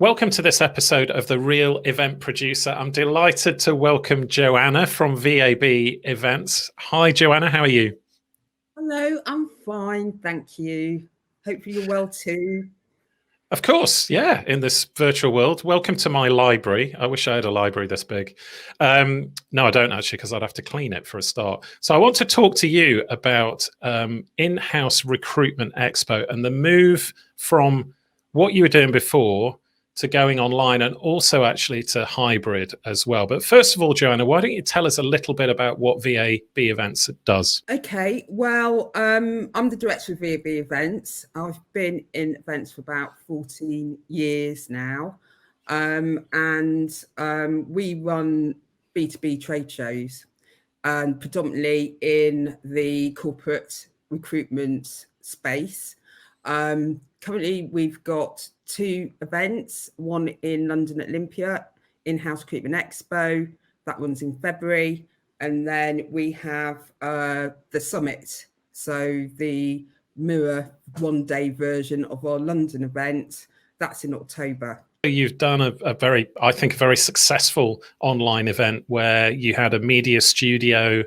Welcome to this episode of The Real Event Producer. I'm delighted to welcome Joanna from VAB Events. Hi, Joanna, how are you? Hello, I'm fine, thank you. Hopefully you're well too. Of course, yeah, in this virtual world. Welcome to my library. I wish I had a library this big. No, I don't actually, because I'd have to clean it for a start. So I want to talk to you about in-house Recruitment Expo and the move from what you were doing before to going online and also actually to hybrid as well. But first of all, Joanna, why don't you tell us a little bit about what VAB Events does? Okay, well, I'm the director of VAB Events. I've been in events for about 14 years now. And we run B2B trade shows, predominantly in the corporate recruitment space. Currently, we've got 2 events, one in London at Olympia, in-house Recruitment Expo. That one's in February. And then we have the summit. So the mirror one-day version of our London event, that's in October. You've done a very, I think, a very successful online event where you had a media studio,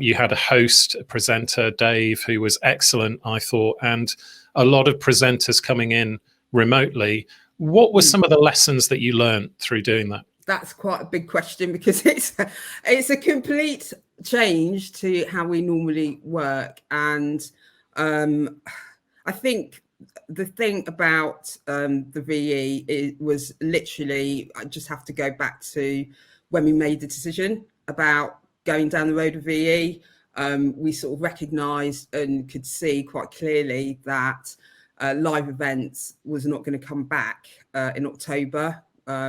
you had a host, a presenter, Dave, who was excellent, I thought, and a lot of presenters coming in remotely. What were some of the lessons that you learned through doing that? That's quite a big question because it's a complete change to how we normally work. And I think the thing about the VE was literally, I just have to go back to when we made the decision about going down the road of VE. We sort of recognised and could see quite clearly that live events was not going to come back in October.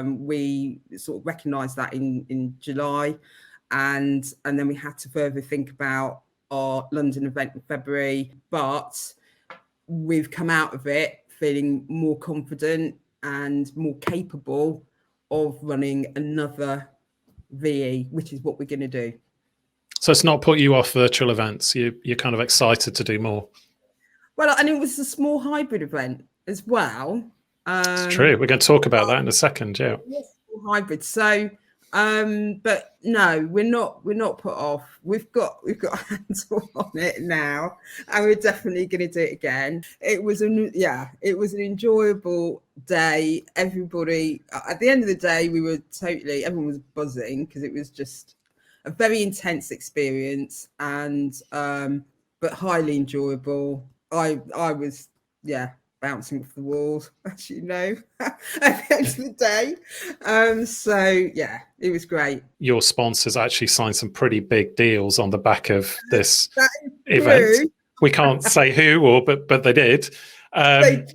We sort of recognised that in July, and then we had to further think about our London event in February. But we've come out of it feeling more confident and more capable of running another VE, which is what we're going to do. So it's not put you off virtual events. You're kind of excited to do more. Well, and it was a small hybrid event as well. It's true. We're going to talk about that in a second. Yeah. Yes, hybrid. So, but no, we're not put off. We've got hands on it now, and we're definitely going to do it again. It was an enjoyable day. Everybody, at the end of the day, everyone was buzzing because it was just a very intense experience and but highly enjoyable. I was bouncing off the walls, as you know, at the end of the day. So yeah, it was great. Your sponsors actually signed some pretty big deals on the back of this event. True. We can't say who, but they did. They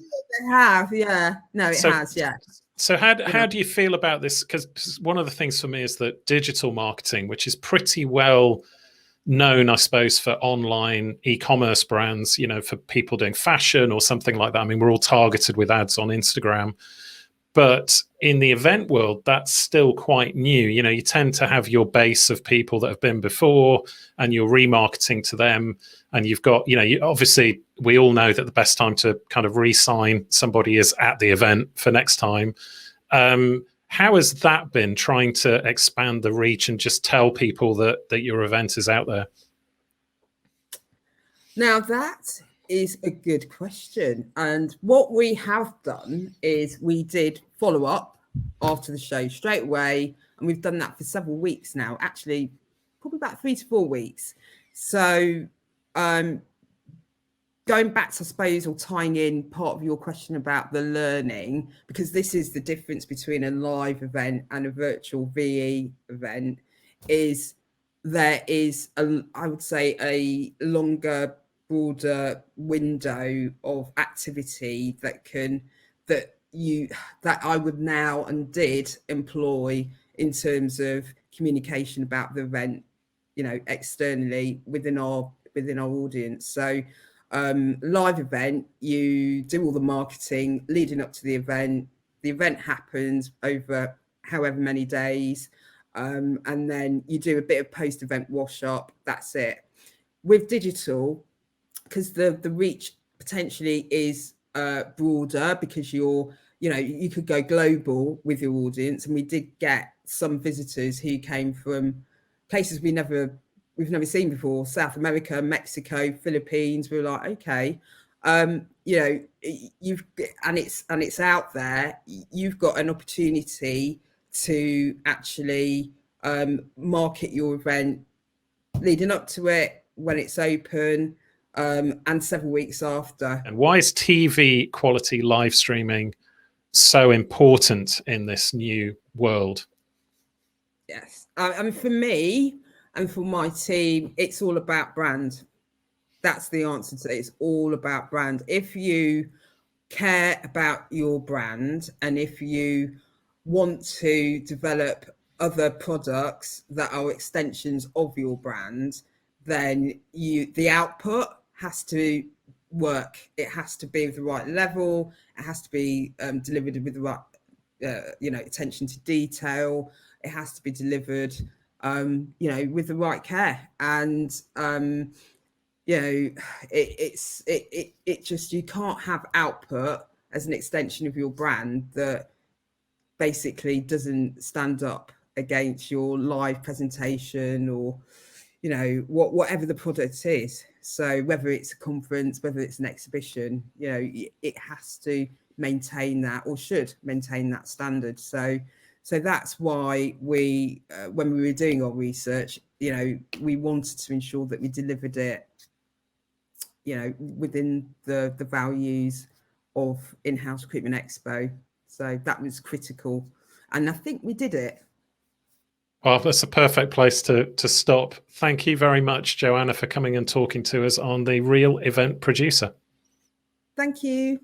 have, yeah. No, it has, yeah. So how do you feel about this? Because one of the things for me is that digital marketing, which is pretty well known, I suppose, for online e-commerce brands, for people doing fashion or something like that. I mean, we're all targeted with ads on Instagram. But in the event world, that's still quite new. You tend to have your base of people that have been before and you're remarketing to them. And you've got, obviously, we all know that the best time to kind of re-sign somebody is at the event for next time. How has that been, trying to expand the reach and just tell people that your event is out there? Now, that is a good question. And what we have done is we did follow up after the show straight away. And we've done that for several weeks now, actually, probably about 3 to 4 weeks. So going back to, I suppose, or tying in part of your question about the learning, because this is the difference between a live event and a virtual VE event, is there is, I would say, a longer, broader window of activity that I would now and did employ in terms of communication about the event, externally within our audience. So live event, you do all the marketing leading up to the event happens over however many days, and then you do a bit of post-event wash up, that's it. With digital, because the reach potentially is broader, because you're you know, you could go global with your audience. And we did get some visitors who came from places we've never seen before: South America, Mexico, Philippines. We were like, okay, you know, it's out there. You've got an opportunity to actually market your event leading up to it, when it's open, and several weeks after. And why is TV quality live streaming so important in this new world? Yes, I mean, for me and for my team, it's all about brand. That's the answer to it. It's all about brand. If you care about your brand, and if you want to develop other products that are extensions of your brand, then the output has to work. It has to be of the right level. It has to be delivered with the right you know, attention to detail. It has to be delivered you know, with the right care. And you know, it just, you can't have output as an extension of your brand that basically doesn't stand up against your live presentation, or, you know, whatever the product is. So whether it's a conference, whether it's an exhibition, you know, it has to maintain that, or should maintain that standard. So that's why we, when we were doing our research, you know, we wanted to ensure that we delivered it, you know, within the values of In-House Recruitment Expo. So that was critical, and I think we did it. Well, that's a perfect place to stop. Thank you very much, Joanna, for coming and talking to us on The Real Event Producer. Thank you.